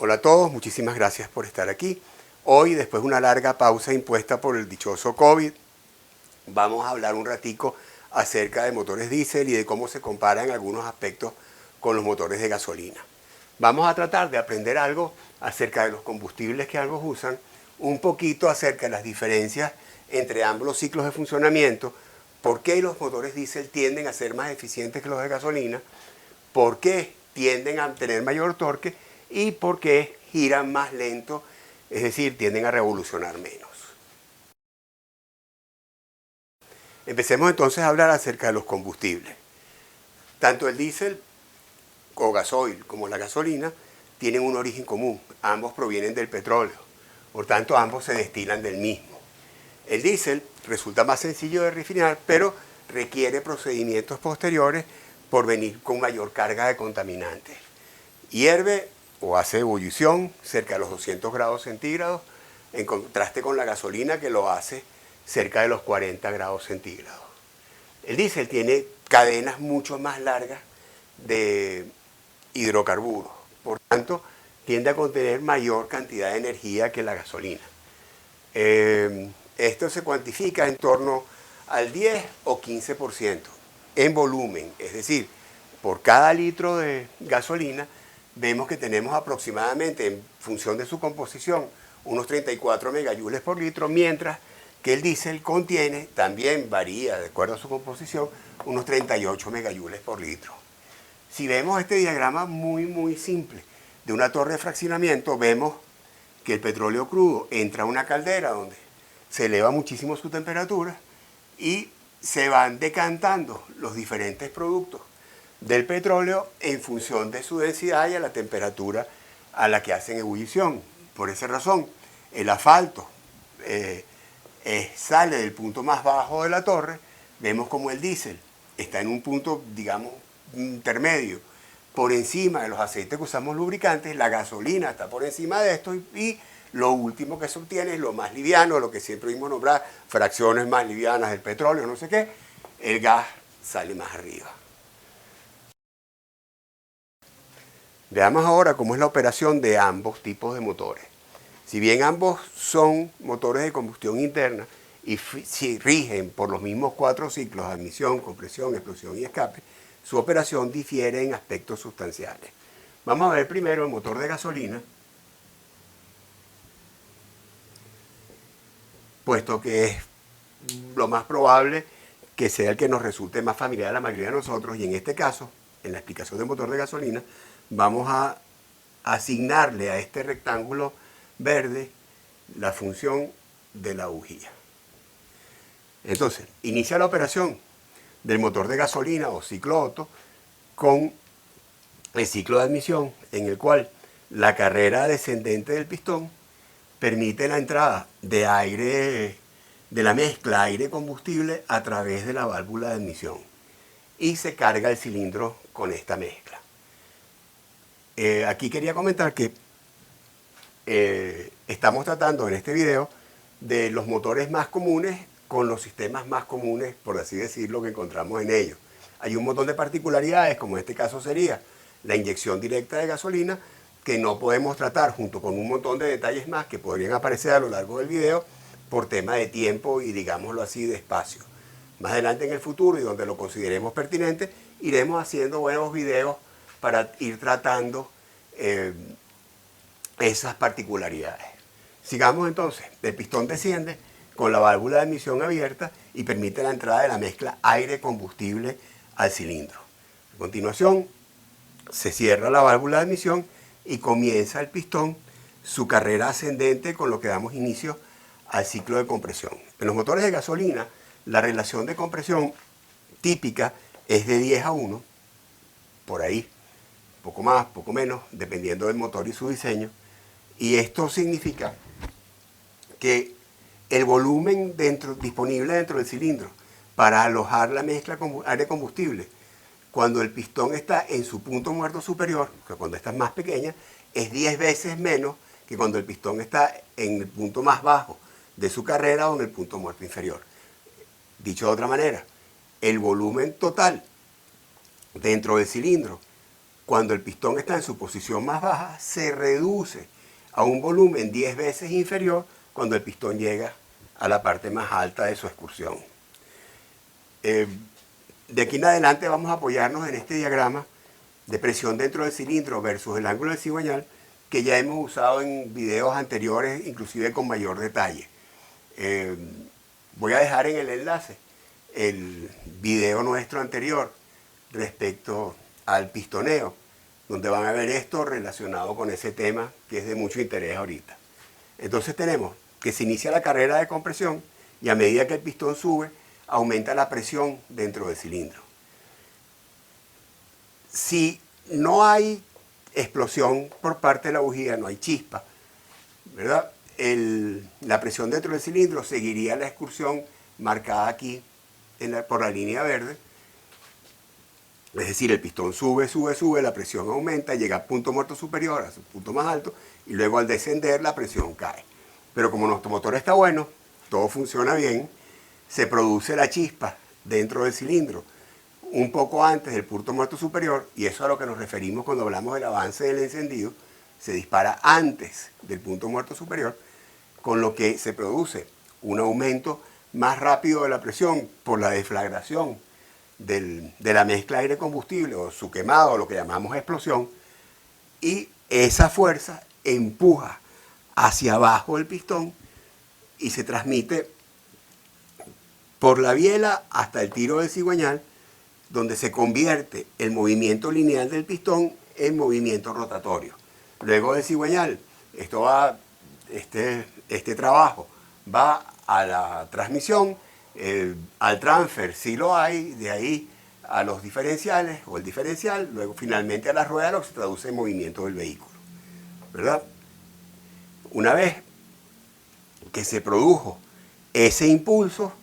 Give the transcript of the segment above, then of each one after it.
Hola a todos, muchísimas gracias por estar aquí. Hoy, después de una larga pausa impuesta por el dichoso COVID, vamos a hablar un ratico acerca de motores diésel y de cómo se comparan en algunos aspectos con los motores de gasolina. Vamos a tratar de aprender algo acerca de los combustibles que ambos usan, un poquito acerca de las diferencias entre ambos los ciclos de funcionamiento, por qué los motores diésel tienden a ser más eficientes que los de gasolina, por qué tienden a tener mayor torque y por qué giran más lento, es decir, tienden a revolucionar menos. Empecemos entonces a hablar acerca de los combustibles. Tanto el diésel o gasoil como la gasolina tienen un origen común, ambos provienen del petróleo, por tanto ambos se destilan del mismo. El diésel resulta más sencillo de refinar, pero requiere procedimientos posteriores por venir con mayor carga de contaminantes. Hierve o hace ebullición cerca de los 200 grados centígrados, en contraste con la gasolina que lo hace cerca de los 40 grados centígrados. El diésel tiene cadenas mucho más largas de hidrocarburos, por tanto tiende a contener mayor cantidad de energía que la gasolina. Esto se cuantifica en torno al 10 o 15% en volumen, es decir, por cada litro de gasolina vemos que tenemos aproximadamente, en función de su composición, unos 34 megajoules por litro, mientras que el diésel contiene, también varía de acuerdo a su composición, unos 38 megajoules por litro. Si vemos este diagrama muy simple de una torre de fraccionamiento, vemos que el petróleo crudo entra a una caldera donde se eleva muchísimo su temperatura y se van decantando los diferentes productos del petróleo en función de su densidad y a la temperatura a la que hacen ebullición. Por esa razón, el asfalto sale del punto más bajo de la torre, vemos como el diésel está en un punto, digamos, intermedio, por encima de los aceites que usamos lubricantes, la gasolina está por encima de esto y lo último que se obtiene es lo más liviano, lo que siempre vimos nombrar, fracciones más livianas del petróleo, no sé qué, el gas sale más arriba. Veamos ahora cómo es la operación de ambos tipos de motores. Si bien ambos son motores de combustión interna y si rigen por los mismos 4 ciclos de admisión, compresión, explosión y escape, su operación difiere en aspectos sustanciales. Vamos a ver primero el motor de gasolina, puesto que es lo más probable que sea el que nos resulte más familiar a la mayoría de nosotros, y en este caso, en la explicación del motor de gasolina, vamos a asignarle a este rectángulo verde la función de la bujía. Entonces, inicia la operación del motor de gasolina o ciclo Otto con el ciclo de admisión, en el cual la carrera descendente del pistón permite la entrada de aire, de la mezcla aire-combustible a través de la válvula de admisión y se carga el cilindro con esta mezcla. Aquí quería comentar que estamos tratando en este video de los motores más comunes con los sistemas más comunes, por así decirlo, que encontramos en ellos. Hay un montón de particularidades, como en este caso sería la inyección directa de gasolina, que no podemos tratar junto con un montón de detalles más que podrían aparecer a lo largo del video por tema de tiempo y, digámoslo así, de espacio. Más adelante en el futuro y donde lo consideremos pertinente, iremos haciendo buenos videos para ir tratando esas particularidades. Sigamos entonces. El pistón desciende con la válvula de admisión abierta y permite la entrada de la mezcla aire-combustible al cilindro. A continuación, se cierra la válvula de admisión y comienza el pistón su carrera ascendente, con lo que damos inicio al ciclo de compresión. En los motores de gasolina, la relación de compresión típica es de 10 a 1, por ahí, poco más, poco menos, dependiendo del motor y su diseño. Y esto significa que el volumen disponible dentro del cilindro para alojar la mezcla aire-combustible, cuando el pistón está en su punto muerto superior, que cuando está más pequeña, es 10 veces menos que cuando el pistón está en el punto más bajo de su carrera o en el punto muerto inferior. Dicho de otra manera, el volumen total dentro del cilindro, cuando el pistón está en su posición más baja, se reduce a un volumen 10 veces inferior cuando el pistón llega a la parte más alta de su excursión. De aquí en adelante vamos a apoyarnos en este diagrama de presión dentro del cilindro versus el ángulo del cigüeñal, que ya hemos usado en videos anteriores, inclusive con mayor detalle. Voy a dejar en el enlace el video nuestro anterior respecto al pistoneo, donde van a ver esto relacionado con ese tema que es de mucho interés ahorita. Entonces tenemos que se inicia la carrera de compresión y a medida que el pistón sube, aumenta la presión dentro del cilindro. Si no hay explosión por parte de la bujía, no hay chispa, ¿verdad? La presión dentro del cilindro seguiría la excursión marcada aquí por la línea verde. Es decir, el pistón sube, sube, sube, la presión aumenta, llega al punto muerto superior, a su punto más alto, y luego al descender la presión cae. Pero como nuestro motor está bueno, todo funciona bien, se produce la chispa dentro del cilindro un poco antes del punto muerto superior, y eso es a lo que nos referimos cuando hablamos del avance del encendido. Se dispara antes del punto muerto superior, con lo que se produce un aumento más rápido de la presión por la deflagración de la mezcla aire-combustible o su quemado, o lo que llamamos explosión, y esa fuerza empuja hacia abajo el pistón y se transmite por la biela hasta el tiro del cigüeñal, donde se convierte el movimiento lineal del pistón en movimiento rotatorio. Luego del cigüeñal, este trabajo va a la transmisión, al transfer si lo hay, de ahí a los diferenciales o el diferencial, luego finalmente a la rueda, lo que se traduce en movimiento del vehículo, ¿verdad? Una vez que se produjo ese impulso,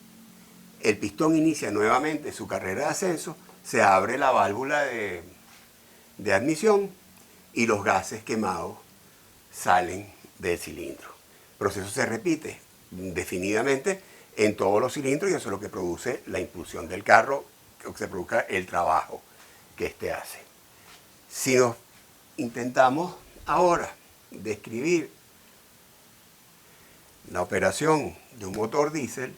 el pistón inicia nuevamente su carrera de ascenso, se abre la válvula de admisión y los gases quemados salen del cilindro. El proceso se repite indefinidamente en todos los cilindros y eso es lo que produce la impulsión del carro, que se produzca el trabajo que éste hace. Si nos intentamos ahora describir la operación de un motor diésel,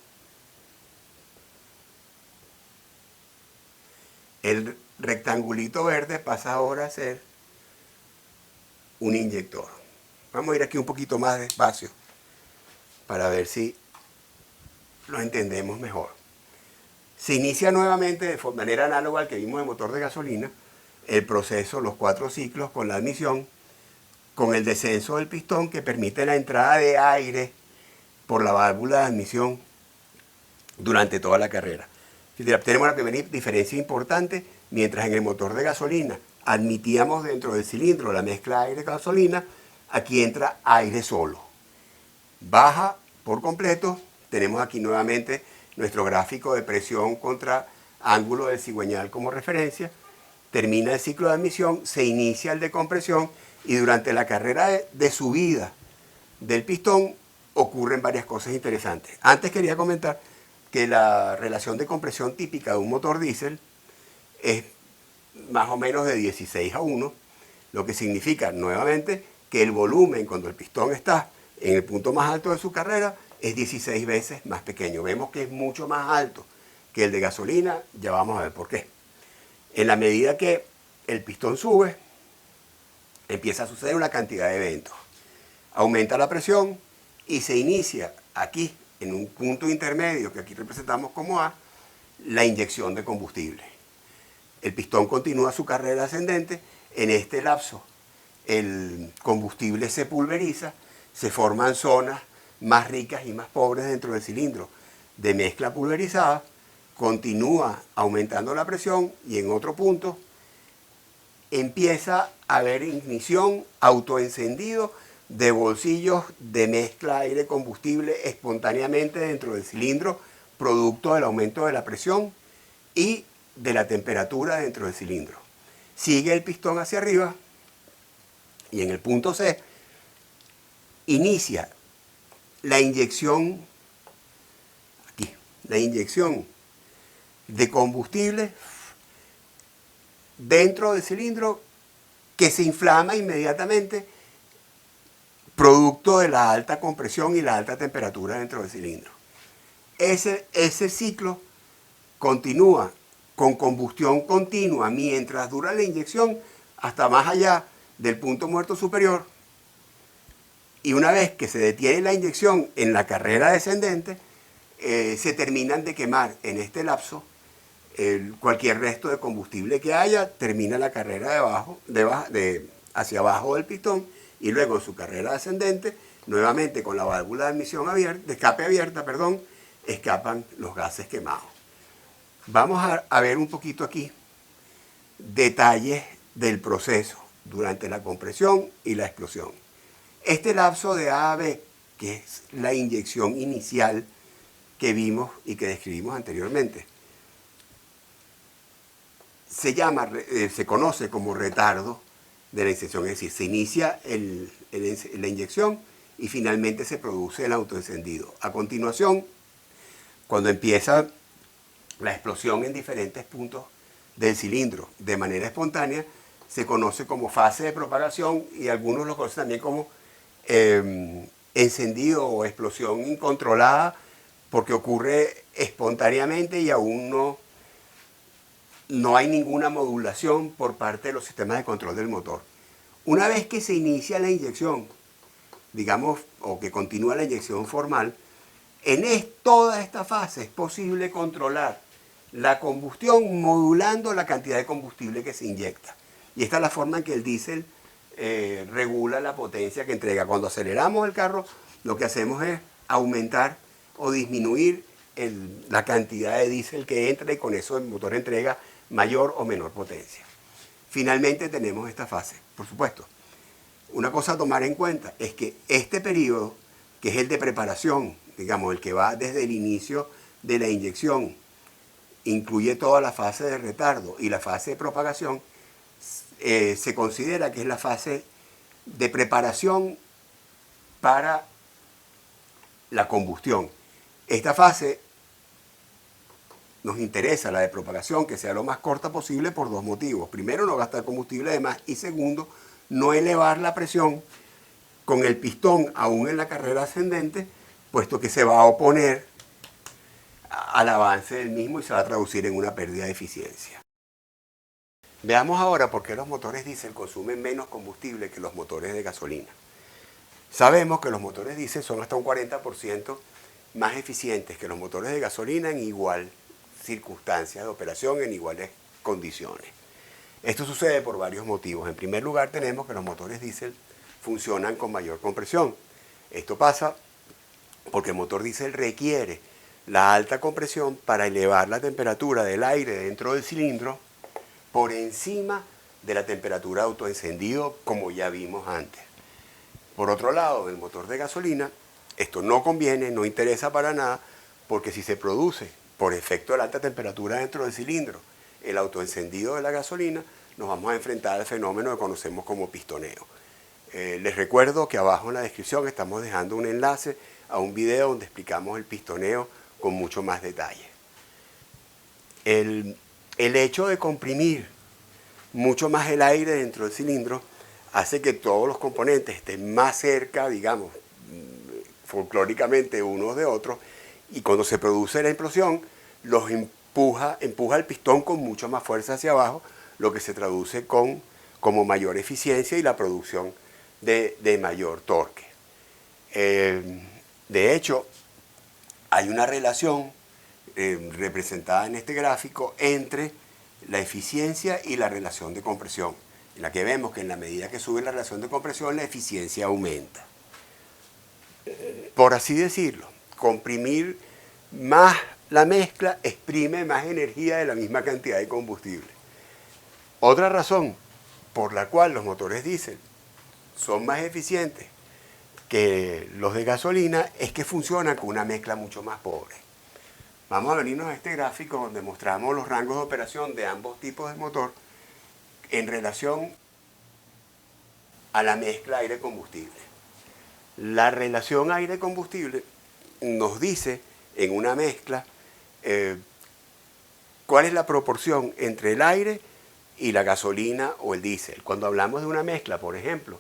el rectangulito verde pasa ahora a ser un inyector. Vamos a ir aquí un poquito más despacio para ver si lo entendemos mejor. Se inicia nuevamente de manera análoga al que vimos en motor de gasolina el proceso, los 4 ciclos con la admisión, con el descenso del pistón que permite la entrada de aire por la válvula de admisión durante toda la carrera. Tenemos la primera diferencia importante: mientras en el motor de gasolina admitíamos dentro del cilindro la mezcla aire-gasolina, aquí entra aire solo. Baja por completo. Tenemos aquí nuevamente nuestro gráfico de presión contra ángulo del cigüeñal como referencia. Termina el ciclo de admisión, se inicia el de compresión y durante la carrera de subida del pistón ocurren varias cosas interesantes. Antes quería comentar que la relación de compresión típica de un motor diésel es más o menos de 16:1, lo que significa nuevamente que el volumen cuando el pistón está en el punto más alto de su carrera es 16 veces más pequeño. Vemos que es mucho más alto que el de gasolina, ya vamos a ver por qué. En la medida que el pistón sube, empieza a suceder una cantidad de eventos. Aumenta la presión y se inicia aquí, en un punto intermedio que aquí representamos como A, la inyección de combustible. El pistón continúa su carrera ascendente. En este lapso el combustible se pulveriza, se forman zonas más ricas y más pobres dentro del cilindro de mezcla pulverizada, continúa aumentando la presión y en otro punto empieza a haber ignición, autoencendido de bolsillos de mezcla aire-combustible espontáneamente dentro del cilindro, producto del aumento de la presión y de la temperatura dentro del cilindro. Sigue el pistón hacia arriba y en el punto C inicia la inyección, aquí, la inyección de combustible dentro del cilindro que se inflama inmediatamente producto de la alta compresión y la alta temperatura dentro del cilindro. Ese ciclo continúa con combustión continua mientras dura la inyección hasta más allá del punto muerto superior, y una vez que se detiene la inyección en la carrera descendente, se terminan de quemar en este lapso cualquier resto de combustible que haya, termina la carrera hacia abajo del pistón, y luego en su carrera ascendente, nuevamente con la válvula de admisión abierta, de escape abierta, escapan los gases quemados. Vamos a ver un poquito aquí detalles del proceso durante la compresión y la explosión. Este lapso de A a B, que es la inyección inicial que vimos y que describimos anteriormente, se conoce como retardo de la inyección, es decir, se inicia la inyección y finalmente se produce el autoencendido. A continuación, cuando empieza la explosión en diferentes puntos del cilindro de manera espontánea, se conoce como fase de propagación, y algunos lo conocen también como encendido o explosión incontrolada, porque ocurre espontáneamente y aún no hay ninguna modulación por parte de los sistemas de control del motor. Una vez que se inicia la inyección, digamos, o que continúa la inyección formal, toda esta fase es posible controlar la combustión modulando la cantidad de combustible que se inyecta. Y esta es la forma en que el diésel regula la potencia que entrega. Cuando aceleramos el carro, lo que hacemos es aumentar o disminuir la cantidad de diésel que entra, y con eso el motor entrega mayor o menor potencia. Finalmente tenemos esta fase. Por supuesto, una cosa a tomar en cuenta es que este periodo, que es el de preparación, digamos, el que va desde el inicio de la inyección, incluye toda la fase de retardo y la fase de propagación, se considera que es la fase de preparación para la combustión. Esta fase nos interesa, la de propagación, que sea lo más corta posible por dos motivos. Primero, no gastar combustible de más, y segundo, no elevar la presión con el pistón aún en la carrera ascendente, puesto que se va a oponer al avance del mismo y se va a traducir en una pérdida de eficiencia. Veamos ahora por qué los motores diésel consumen menos combustible que los motores de gasolina. Sabemos que los motores diésel son hasta un 40% más eficientes que los motores de gasolina en igual circunstancias de operación, en iguales condiciones. Esto sucede por varios motivos. En primer lugar, tenemos que los motores diésel funcionan con mayor compresión. Esto pasa porque el motor diésel requiere la alta compresión para elevar la temperatura del aire dentro del cilindro por encima de la temperatura de autoencendido, como ya vimos antes. Por otro lado, en el motor de gasolina, esto no conviene, no interesa para nada, porque si se produce por efecto de la alta temperatura dentro del cilindro el autoencendido de la gasolina, nos vamos a enfrentar al fenómeno que conocemos como pistoneo. Les recuerdo que abajo en la descripción estamos dejando un enlace a un video donde explicamos el pistoneo con mucho más detalle. El hecho de comprimir mucho más el aire dentro del cilindro hace que todos los componentes estén más cerca, digamos, folclóricamente unos de otros, y cuando se produce la implosión, los empuja el pistón con mucho más fuerza hacia abajo, lo que se traduce como mayor eficiencia y la producción de mayor torque. De hecho, hay una relación representada en este gráfico entre la eficiencia y la relación de compresión, en la que vemos que en la medida que sube la relación de compresión, la eficiencia aumenta. Por así decirlo, comprimir más la mezcla exprime más energía de la misma cantidad de combustible. Otra razón por la cual los motores diésel son más eficientes que los de gasolina es que funcionan con una mezcla mucho más pobre. Vamos a venirnos a este gráfico donde mostramos los rangos de operación de ambos tipos de motor en relación a la mezcla aire-combustible. La relación aire-combustible nos dice en una mezcla cuál es la proporción entre el aire y la gasolina o el diésel. Cuando hablamos de una mezcla, por ejemplo,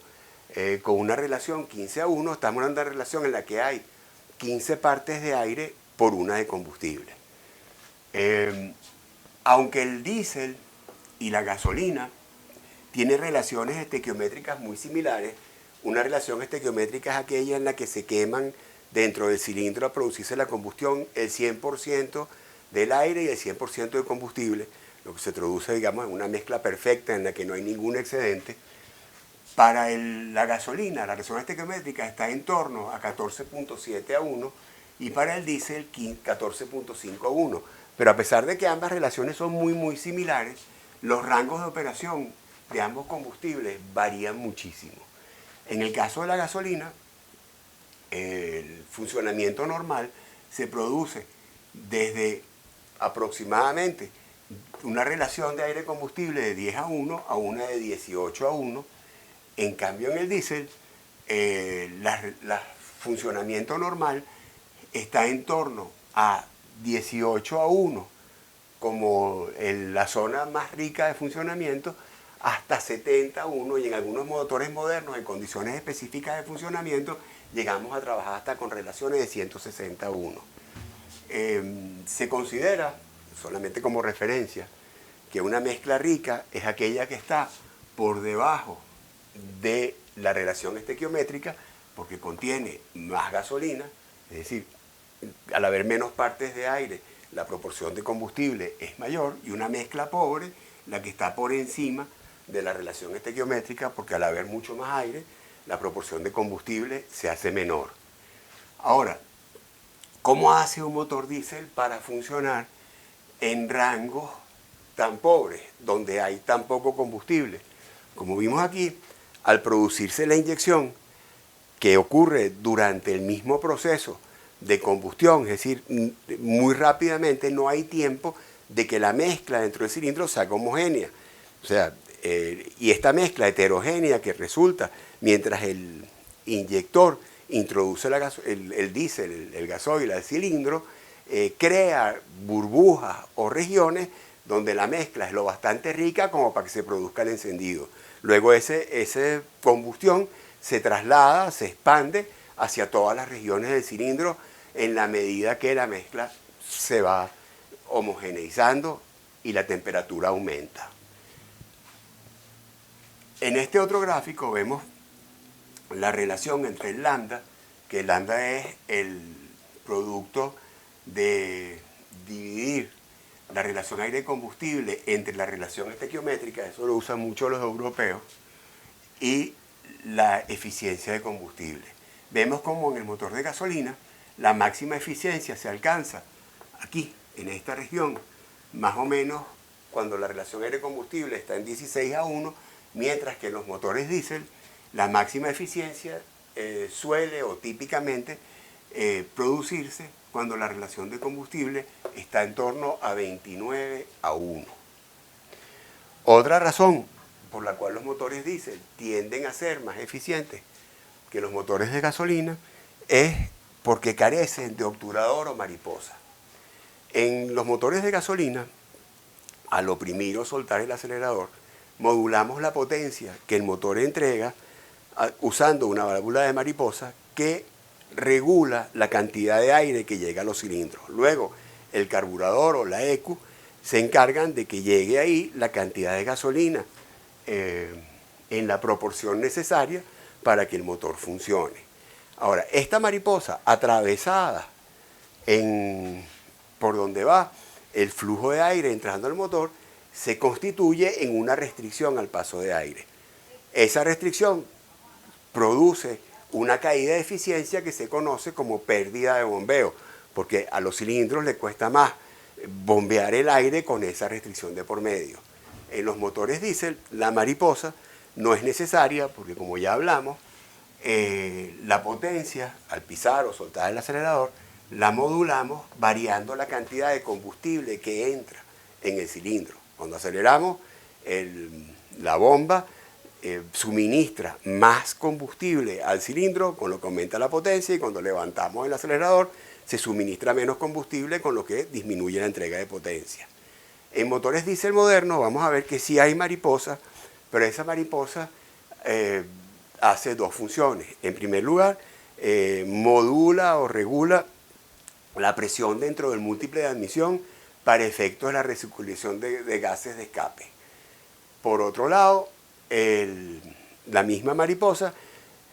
con una relación 15:1, estamos hablando de una relación en la que hay 15 partes de aire por una de combustible. Aunque el diésel y la gasolina tienen relaciones estequiométricas muy similares, una relación estequiométrica es aquella en la que se queman dentro del cilindro a producirse la combustión el 100% del aire y el 100% del combustible, lo que se traduce, digamos, en una mezcla perfecta en la que no hay ningún excedente. Para la gasolina, la relación estequiométrica está en torno a 14.7:1 y para el diésel 14.5:1. Pero a pesar de que ambas relaciones son muy similares, los rangos de operación de ambos combustibles varían muchísimo. En el caso de la gasolina, el funcionamiento normal se produce desde aproximadamente una relación de aire-combustible de 10:1 a una de 18:1. En cambio, en el diésel, el funcionamiento normal está en torno a 18:1 como la zona más rica de funcionamiento, hasta 70:1, y en algunos motores modernos, en condiciones específicas de funcionamiento, llegamos a trabajar hasta con relaciones de 160:1. Se considera, solamente como referencia, que una mezcla rica es aquella que está por debajo de la relación estequiométrica porque contiene más gasolina, es decir, al haber menos partes de aire, la proporción de combustible es mayor, y una mezcla pobre, la que está por encima de la relación estequiométrica, porque al haber mucho más aire, la proporción de combustible se hace menor. Ahora, ¿cómo hace un motor diésel para funcionar en rangos tan pobres, donde hay tan poco combustible? Como vimos aquí, al producirse la inyección, que ocurre durante el mismo proceso de combustión, es decir, muy rápidamente, no hay tiempo de que la mezcla dentro del cilindro se haga homogénea. O sea, y esta mezcla heterogénea que resulta mientras el inyector introduce el diésel, el gasoil al cilindro, crea burbujas o regiones donde la mezcla es lo bastante rica como para que se produzca el encendido. Luego esa combustión se traslada, se expande hacia todas las regiones del cilindro en la medida que la mezcla se va homogeneizando y la temperatura aumenta. En este otro gráfico vemos la relación entre el lambda, que el lambda es el producto de dividir la relación aire-combustible entre la relación estequiométrica, eso lo usan mucho los europeos, y la eficiencia de combustible. Vemos como en el motor de gasolina la máxima eficiencia se alcanza aquí, en esta región, más o menos cuando la relación aire-combustible está en 16:1, mientras que en los motores diésel la máxima eficiencia suele o típicamente producirse cuando la relación de combustible está en torno a 29:1. Otra razón por la cual los motores diésel tienden a ser más eficientes que los motores de gasolina es porque carecen de obturador o mariposa. En los motores de gasolina, al oprimir o soltar el acelerador, modulamos la potencia que el motor entrega usando una válvula de mariposa que regula la cantidad de aire que llega a los cilindros. Luego, el carburador o la ECU se encargan de que llegue ahí la cantidad de gasolina en la proporción necesaria para que el motor funcione. Ahora, esta mariposa atravesada por donde va el flujo de aire entrando al motor se constituye en una restricción al paso de aire. Esa restricción produce una caída de eficiencia que se conoce como pérdida de bombeo, porque a los cilindros les cuesta más bombear el aire con esa restricción de por medio. En los motores diésel, la mariposa no es necesaria porque, como ya hablamos, la potencia, al pisar o soltar el acelerador, la modulamos variando la cantidad de combustible que entra en el cilindro. Cuando aceleramos, la bomba suministra más combustible al cilindro, con lo que aumenta la potencia, y cuando levantamos el acelerador, se suministra menos combustible, con lo que disminuye la entrega de potencia. En motores diésel modernos vamos a ver que sí hay mariposa, pero esa mariposa hace dos funciones. En primer lugar, modula o regula la presión dentro del múltiple de admisión para efectos de la recirculación de gases de escape. Por otro lado, la misma mariposa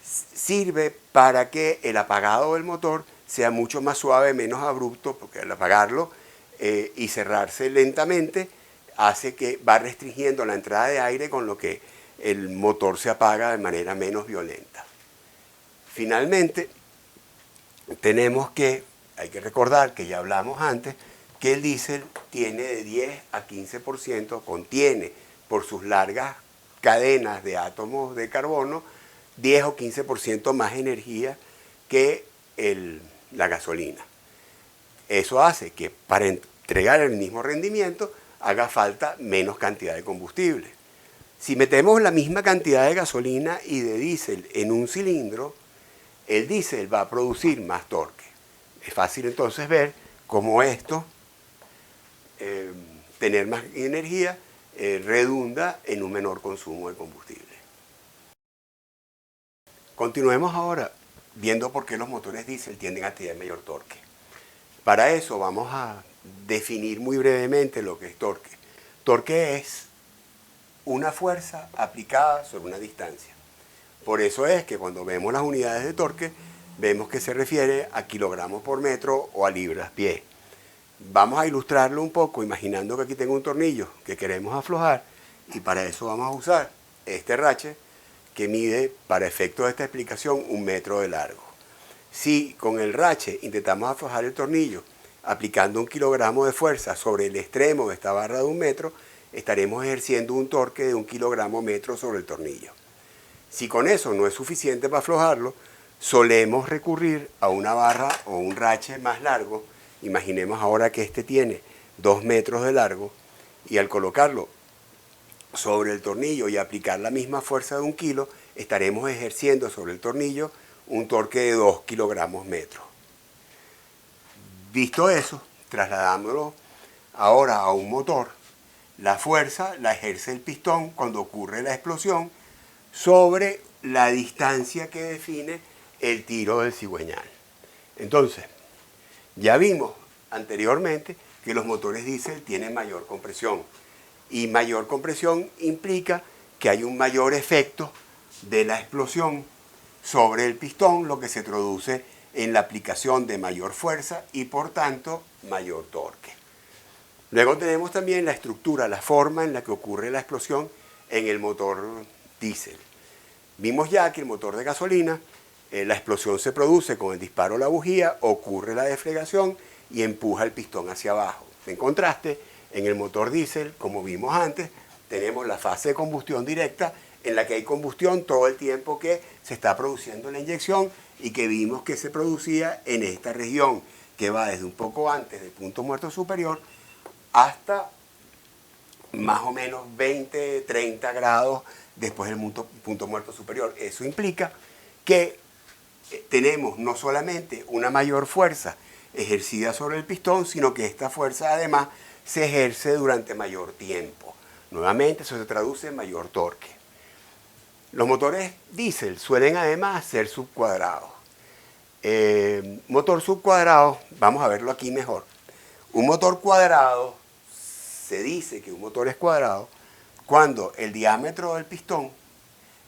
sirve para que el apagado del motor sea mucho más suave, menos abrupto, porque al apagarlo y cerrarse lentamente hace que va restringiendo la entrada de aire, con lo que el motor se apaga de manera menos violenta. Finalmente, hay que recordar que ya hablamos antes, que el diésel tiene de 10 a 15%, contiene por sus largas cadenas de átomos de carbono, 10 o 15% más energía que la gasolina. Eso hace que para entregar el mismo rendimiento haga falta menos cantidad de combustible. Si metemos la misma cantidad de gasolina y de diésel en un cilindro, el diésel va a producir más torque. Es fácil entonces ver cómo esto, tener más energía, redunda en un menor consumo de combustible. Continuemos ahora viendo por qué los motores diésel tienden a tener mayor torque. Para eso vamos a definir muy brevemente lo que es torque. Torque es una fuerza aplicada sobre una distancia. Por eso es que cuando vemos las unidades de torque, vemos que se refiere a kilogramos por metro o a libras-pie. Vamos a ilustrarlo un poco imaginando que aquí tengo un tornillo que queremos aflojar, y para eso vamos a usar este rache que mide, para efectos de esta explicación, 1 metro de largo. Si con el rache intentamos aflojar el tornillo aplicando 1 kilogramo de fuerza sobre el extremo de esta barra de 1 metro, estaremos ejerciendo un torque de 1 kilogramo metro sobre el tornillo. Si con eso no es suficiente para aflojarlo, solemos recurrir a una barra o un rache más largo. Imaginemos ahora que este tiene 2 metros de largo, y al colocarlo sobre el tornillo y aplicar la misma fuerza de 1 kilo, estaremos ejerciendo sobre el tornillo un torque de 2 kilogramos metro. Visto eso, trasladándolo ahora a un motor, la fuerza la ejerce el pistón cuando ocurre la explosión sobre la distancia que define el tiro del cigüeñal. Entonces, ya vimos anteriormente que los motores diésel tienen mayor compresión, y mayor compresión implica que hay un mayor efecto de la explosión sobre el pistón, lo que se traduce en la aplicación de mayor fuerza y por tanto mayor torque. Luego tenemos también la estructura, la forma en la que ocurre la explosión en el motor diésel. Vimos ya que el motor de gasolina, la explosión se produce con el disparo de la bujía, ocurre la deflegación y empuja el pistón hacia abajo. En contraste, en el motor diésel, como vimos antes, tenemos la fase de combustión directa, en la que hay combustión todo el tiempo que se está produciendo la inyección, y que vimos que se producía en esta región, que va desde un poco antes del punto muerto superior hasta más o menos 20, 30 grados después del punto muerto superior. Eso implica que tenemos no solamente una mayor fuerza ejercida sobre el pistón, sino que esta fuerza además se ejerce durante mayor tiempo. Nuevamente eso se traduce en mayor torque. Los motores diésel suelen además ser subcuadrados. Motor subcuadrado, vamos a verlo aquí mejor. Un motor cuadrado, se dice que un motor es cuadrado cuando el diámetro del pistón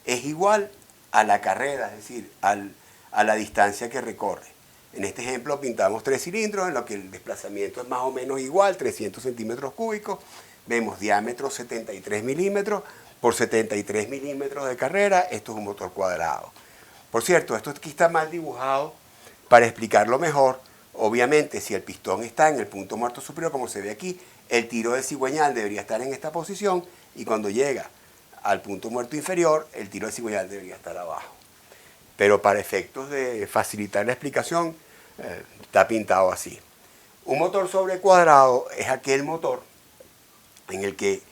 es igual a la carrera, es decir, a la distancia que recorre. En este ejemplo pintamos 3 cilindros en los que el desplazamiento es más o menos igual, 300 centímetros cúbicos. Vemos diámetro 73 milímetros por 73 milímetros de carrera. Esto es un motor cuadrado. Por cierto, esto aquí está mal dibujado para explicarlo mejor. Obviamente, si el pistón está en el punto muerto superior, como se ve aquí, el tiro de cigüeñal debería estar en esta posición, y cuando llega al punto muerto inferior, el tiro de cigüeñal debería estar abajo. Pero para efectos de facilitar la explicación, está pintado así. Un motor sobrecuadrado es aquel motor en el que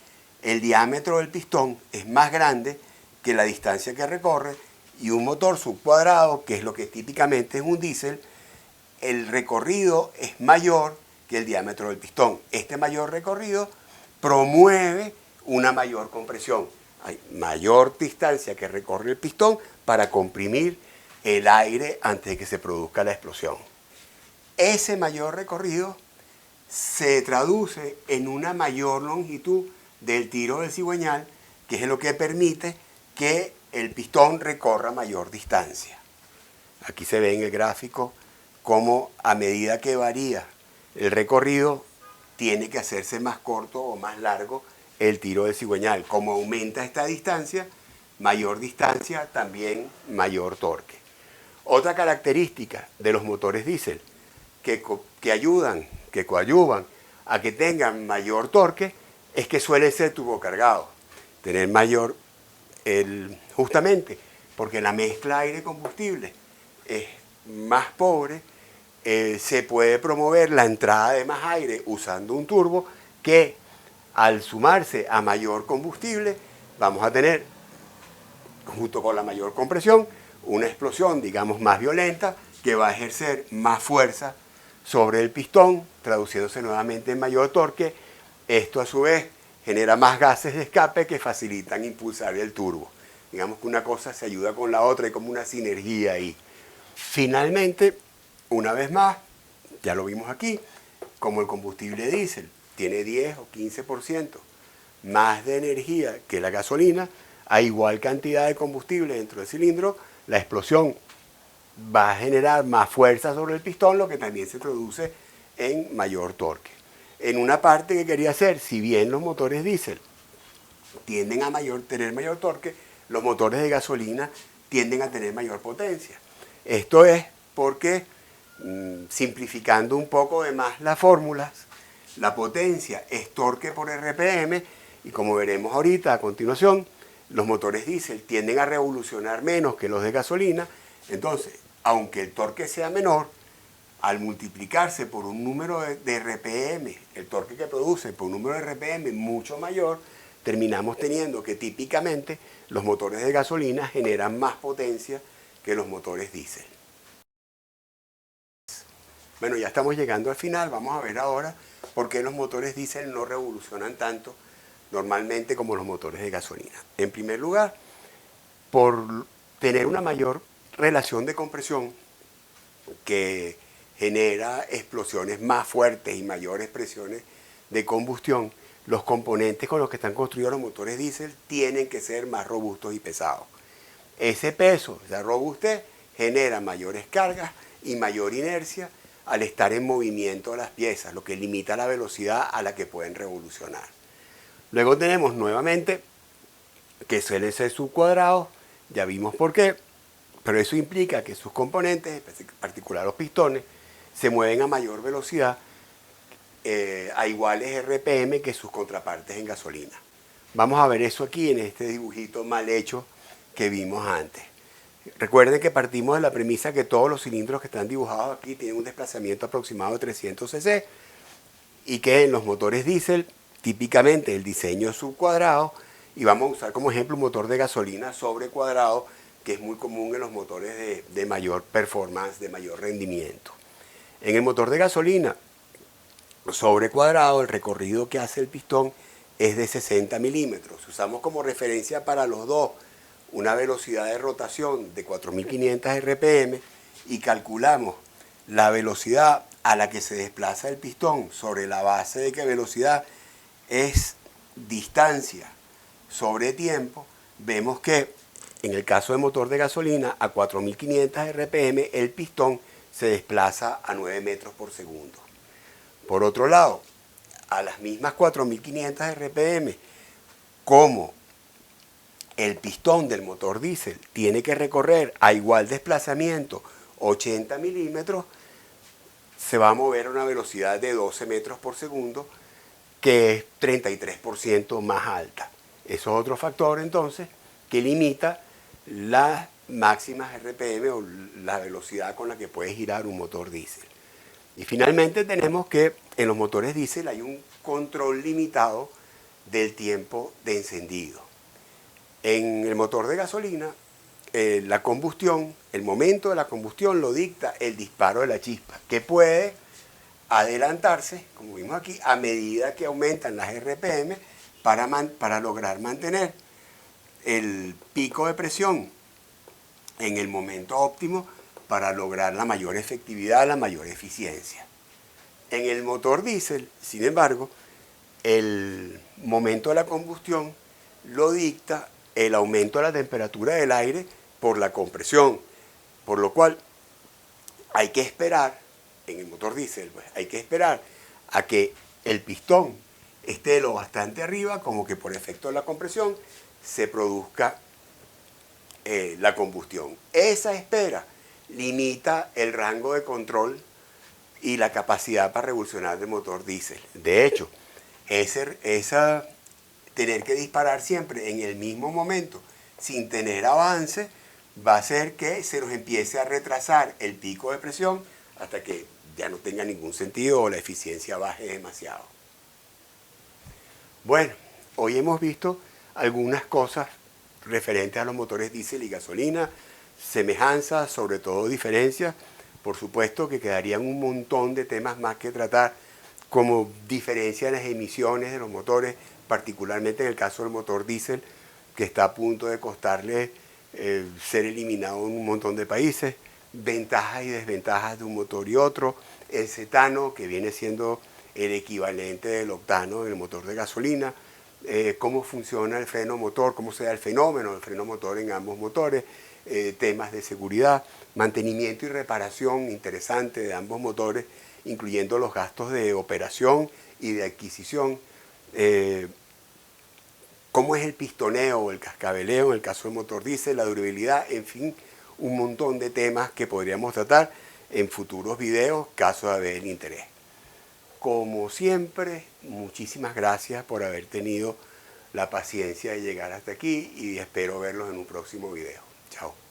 el diámetro del pistón es más grande que la distancia que recorre, y un motor subcuadrado, que es lo que típicamente es un diésel, el recorrido es mayor que el diámetro del pistón. Este mayor recorrido promueve una mayor compresión. Hay mayor distancia que recorre el pistón para comprimir el aire antes de que se produzca la explosión. Ese mayor recorrido se traduce en una mayor longitud del tiro del cigüeñal, que es lo que permite que el pistón recorra mayor distancia. Aquí se ve en el gráfico cómo a medida que varía el recorrido tiene que hacerse más corto o más largo el tiro del cigüeñal. Como aumenta esta distancia, mayor distancia, también mayor torque. Otra característica de los motores diésel que coadyuvan a que tengan mayor torque es que suelen ser turbocargados, tener mayor, justamente porque la mezcla aire-combustible es más pobre, se puede promover la entrada de más aire usando un turbo que al sumarse a mayor combustible vamos a tener, junto con la mayor compresión, una explosión, digamos, más violenta que va a ejercer más fuerza sobre el pistón, traduciéndose nuevamente en mayor torque. Esto a su vez genera más gases de escape que facilitan impulsar el turbo. Digamos que una cosa se ayuda con la otra, hay como una sinergia ahí. Finalmente, una vez más, ya lo vimos aquí, como el combustible diésel tiene 10 o 15% más de energía que la gasolina, a igual cantidad de combustible dentro del cilindro, la explosión va a generar más fuerza sobre el pistón, lo que también se traduce en mayor torque. En una parte que quería hacer, si bien los motores diésel tienden a tener mayor torque, los motores de gasolina tienden a tener mayor potencia. Esto es porque, simplificando un poco de más las fórmulas, la potencia es torque por RPM y como veremos ahorita a continuación, los motores diésel tienden a revolucionar menos que los de gasolina. Entonces, aunque el torque sea menor, al multiplicarse por un número de RPM, el torque que produce por un número de RPM mucho mayor, terminamos teniendo que típicamente los motores de gasolina generan más potencia que los motores diésel. Bueno, ya estamos llegando al final. Vamos a ver ahora por qué los motores diésel no revolucionan tanto normalmente como los motores de gasolina. En primer lugar, por tener una mayor relación de compresión que genera explosiones más fuertes y mayores presiones de combustión, los componentes con los que están construidos los motores diésel tienen que ser más robustos y pesados. Ese peso, esa robustez, genera mayores cargas y mayor inercia al estar en movimiento las piezas, lo que limita la velocidad a la que pueden revolucionar. Luego tenemos nuevamente que suelen ser subcuadrados, ya vimos por qué, pero eso implica que sus componentes, en particular los pistones, se mueven a mayor velocidad a iguales RPM que sus contrapartes en gasolina. Vamos a ver eso aquí en este dibujito mal hecho que vimos antes. Recuerden que partimos de la premisa que todos los cilindros que están dibujados aquí tienen un desplazamiento aproximado de 300 cc y que en los motores diésel típicamente el diseño es subcuadrado y vamos a usar como ejemplo un motor de gasolina sobre cuadrado que es muy común en los motores de mayor performance, de mayor rendimiento. En el motor de gasolina sobre cuadrado el recorrido que hace el pistón es de 60 milímetros. Usamos como referencia para los dos una velocidad de rotación de 4.500 RPM y calculamos la velocidad a la que se desplaza el pistón sobre la base de que velocidad es distancia sobre tiempo. Vemos que en el caso de motor de gasolina a 4.500 RPM el pistón se desplaza a 9 metros por segundo. Por otro lado, a las mismas 4.500 RPM, como el pistón del motor diésel tiene que recorrer a igual desplazamiento 80 milímetros, se va a mover a una velocidad de 12 metros por segundo, que es 33% más alta. Eso es otro factor entonces que limita las máximas RPM o la velocidad con la que puede girar un motor diésel. Y finalmente tenemos que en los motores diésel hay un control limitado del tiempo de encendido. En el motor de gasolina, la combustión, el momento de la combustión lo dicta el disparo de la chispa, que puede adelantarse, como vimos aquí, a medida que aumentan las RPM para lograr mantener el pico de presión en el momento óptimo para lograr la mayor efectividad, la mayor eficiencia. En el motor diésel, sin embargo, el momento de la combustión lo dicta el aumento de la temperatura del aire por la compresión, por lo cual hay que esperar, en el motor diésel, pues, hay que esperar a que el pistón esté lo bastante arriba, como que por efecto de la compresión se produzca la combustión. Esa espera limita el rango de control y la capacidad para revolucionar del motor diésel. De hecho, tener que disparar siempre en el mismo momento, sin tener avance, va a hacer que se nos empiece a retrasar el pico de presión hasta que ya no tenga ningún sentido o la eficiencia baje demasiado. Bueno, hoy hemos visto algunas cosas referentes a los motores diésel y gasolina, semejanzas, sobre todo diferencias. Por supuesto que quedarían un montón de temas más que tratar, como diferencia en las emisiones de los motores, particularmente en el caso del motor diésel, que está a punto de costarle ser eliminado en un montón de países, ventajas y desventajas de un motor y otro, el cetano, que viene siendo el equivalente del octano en el motor de gasolina, cómo funciona el freno motor, cómo se da el fenómeno del freno motor en ambos motores, temas de seguridad, mantenimiento y reparación interesante de ambos motores, incluyendo los gastos de operación y de adquisición, cómo es el pistoneo o el cascabeleo en el caso del motor diésel, la durabilidad, en fin, un montón de temas que podríamos tratar en futuros videos, caso de haber interés. Como siempre, muchísimas gracias por haber tenido la paciencia de llegar hasta aquí y espero verlos en un próximo video. Chao.